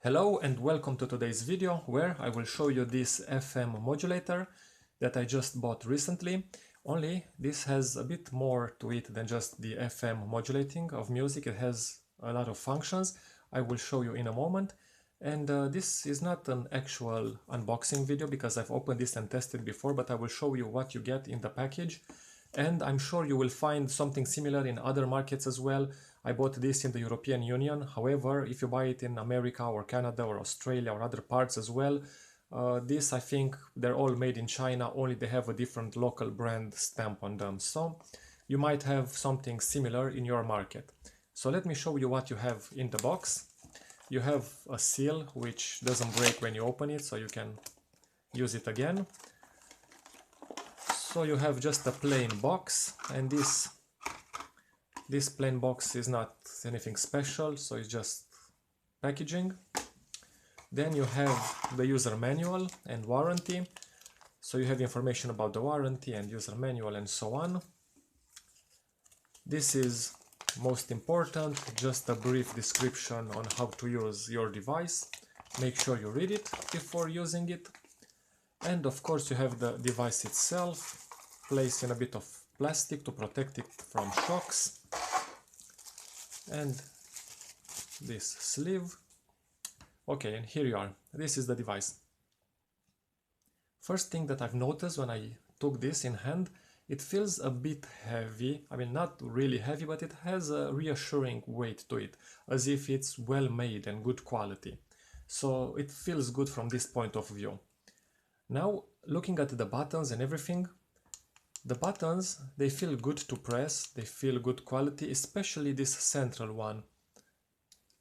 Hello and welcome to today's video where I will show you this FM modulator that I just bought recently. Only this has a bit more to it than just the FM modulating of music. It has a lot of functions. I will show you in a moment. And this is not an actual unboxing video because I've opened this and tested before, but I will show you what you get in the package. And I'm sure you will find something similar in other markets as well. I bought this in the European Union. However, if you buy it in America or Canada or Australia or other parts as well, this I think they're all made in China, only they have a different local brand stamp on them. So you might have something similar in your market. So let me show you what you have in the box. You have a seal which doesn't break when you open it, so you can use it again. So you have just a plain box, and this plain box is not anything special, so it's just packaging. Then you have the user manual and warranty, so you have information about the warranty and user manual and so on. This is most important, just a brief description on how to use your device. Make sure you read it before using it. And of course you have the device itself, placed in a bit of plastic to protect it from shocks. And this sleeve. Okay, and here you are. This is the device. First thing that I've noticed when I took this in hand, it feels a bit heavy. I mean, not really heavy, but it has a reassuring weight to it, as if it's well made and good quality. So it feels good from this point of view. Now, looking at the buttons and everything, the buttons, they feel good to press, they feel good quality, especially this central one.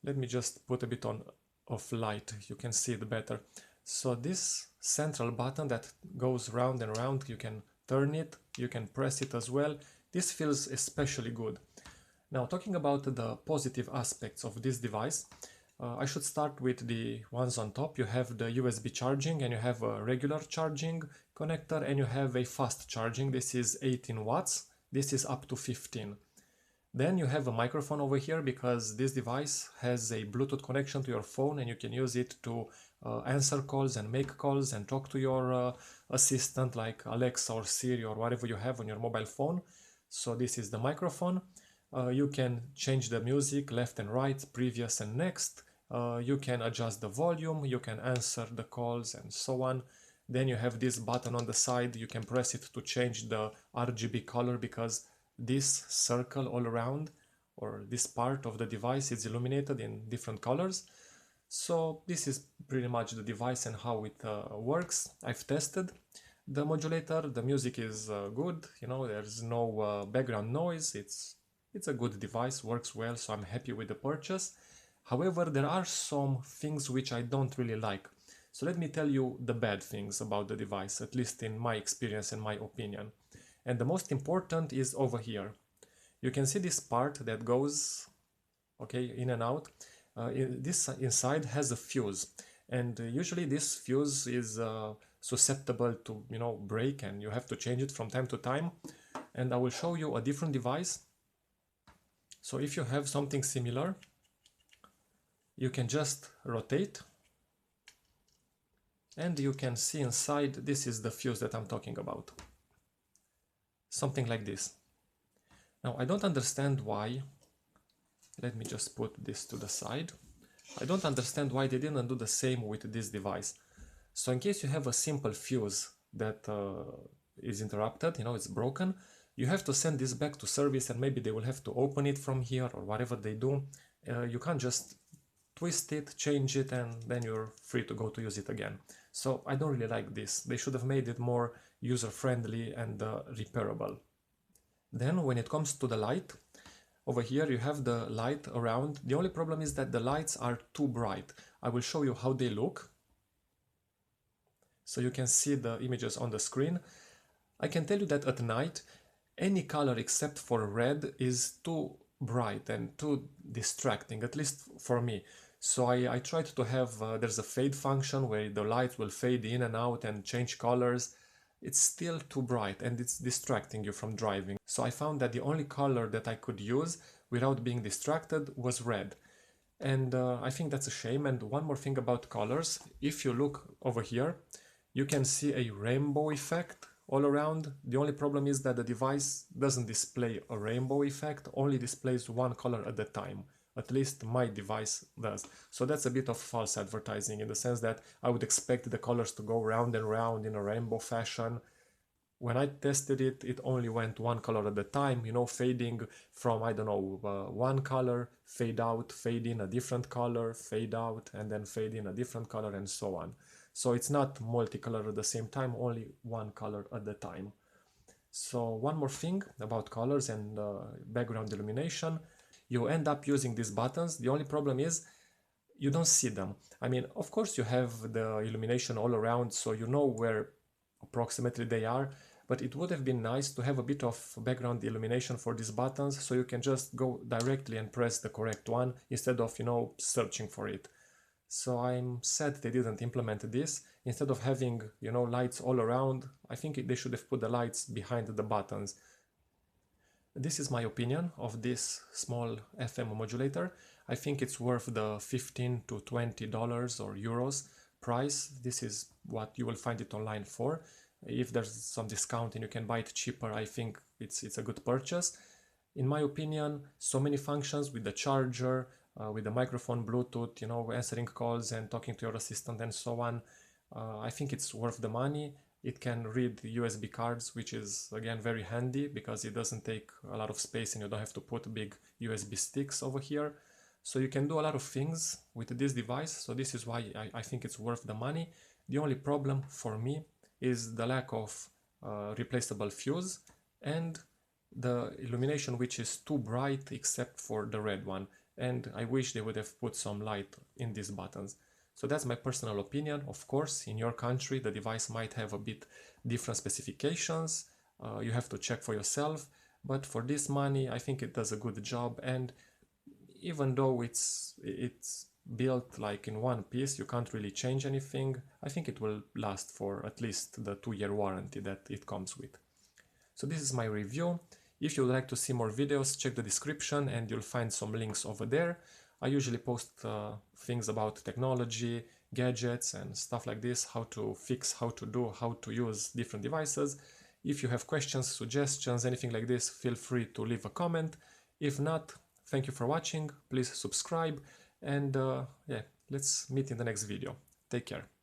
Let me just put a bit of light, you can see it better. So this central button that goes round and round, you can turn it, you can press it as well. This feels especially good. Now, talking about the positive aspects of this device, I should start with the ones on top. You have the USB charging, and you have a regular charging connector, and you have a fast charging. This is 18 watts. This is up to 15. Then you have a microphone over here because this device has a Bluetooth connection to your phone, and you can use it to answer calls and make calls and talk to your assistant like Alexa or Siri or whatever you have on your mobile phone. So this is the microphone. You can change the music left and right, previous and next. You can adjust the volume, you can answer the calls and so on. Then you have this button on the side, you can press it to change the RGB color because this circle all around, or this part of the device, is illuminated in different colors. So this is pretty much the device and how it works. I've tested the modulator, the music is good, you know, there's no background noise, it's a good device, works well, so I'm happy with the purchase. However, there are some things which I don't really like. So let me tell you the bad things about the device, at least in my experience and my opinion. And the most important is over here. You can see this part that goes, okay, in and out. This inside has a fuse, and usually this fuse is susceptible to, you know, break, and you have to change it from time to time. And I will show you a different device. So if you have something similar, you can just rotate and you can see inside, this is the fuse that I'm talking about. Something like this. Now I don't understand why, let me just put this to the side. I don't understand why they didn't do the same with this device. So in case you have a simple fuse that is interrupted, you know, it's broken, you have to send this back to service, and maybe they will have to open it from here or whatever they do. You can't just twist it, change it, and then you're free to go to use it again. So I don't really like this. They should have made it more user-friendly and repairable. Then when it comes to the light, over here you have the light around. The only problem is that the lights are too bright. I will show you how they look, so you can see the images on the screen. I can tell you that at night, any color except for red is too bright and too distracting, at least for me. So I tried to have, there's a fade function where the light will fade in and out and change colors. It's still too bright and it's distracting you from driving. So I found that the only color that I could use without being distracted was red. And I think that's a shame. And one more thing about colors, if you look over here, you can see a rainbow effect all around. The only problem is that the device doesn't display a rainbow effect, only displays one color at a time. At least my device does. So that's a bit of false advertising in the sense that I would expect the colors to go round and round in a rainbow fashion. When I tested it, it only went one color at a time, you know, fading from, I don't know, one color, fade out, fade in a different color, fade out, and then fade in a different color, and so on. So it's not multicolor at the same time, only one color at a time. So one more thing about colors and background illumination, you end up using these buttons. The only problem is you don't see them. I mean, of course you have the illumination all around, so you know where approximately they are, but it would have been nice to have a bit of background illumination for these buttons so you can just go directly and press the correct one instead of, you know, searching for it. So I'm sad they didn't implement this. Instead of having, you know, lights all around, I think they should have put the lights behind the buttons. This is my opinion of this small FM modulator. I think it's worth the $15 to $20 or euros price. This is what you will find it online for. If there's some discount and you can buy it cheaper, I think it's a good purchase. In my opinion, so many functions with the charger, with the microphone, Bluetooth, you know, answering calls and talking to your assistant and so on. I think it's worth the money. It can read USB cards, which is again very handy because it doesn't take a lot of space and you don't have to put big USB sticks over here. So you can do a lot of things with this device. So this is why I think it's worth the money. The only problem for me is the lack of replaceable fuse and the illumination, which is too bright except for the red one. And I wish they would have put some light in these buttons. So that's my personal opinion. Of course, in your country, the device might have a bit different specifications. You have to check for yourself. But for this money, I think it does a good job. And even though it's built like in one piece, you can't really change anything, I think it will last for at least the 2-year warranty that it comes with. So this is my review. If you would like to see more videos, check the description and you'll find some links over there. I usually post things about technology, gadgets and stuff like this, how to fix, how to do, how to use different devices. If you have questions, suggestions, anything like this, feel free to leave a comment. If not, thank you for watching, please subscribe, and yeah, let's meet in the next video. Take care.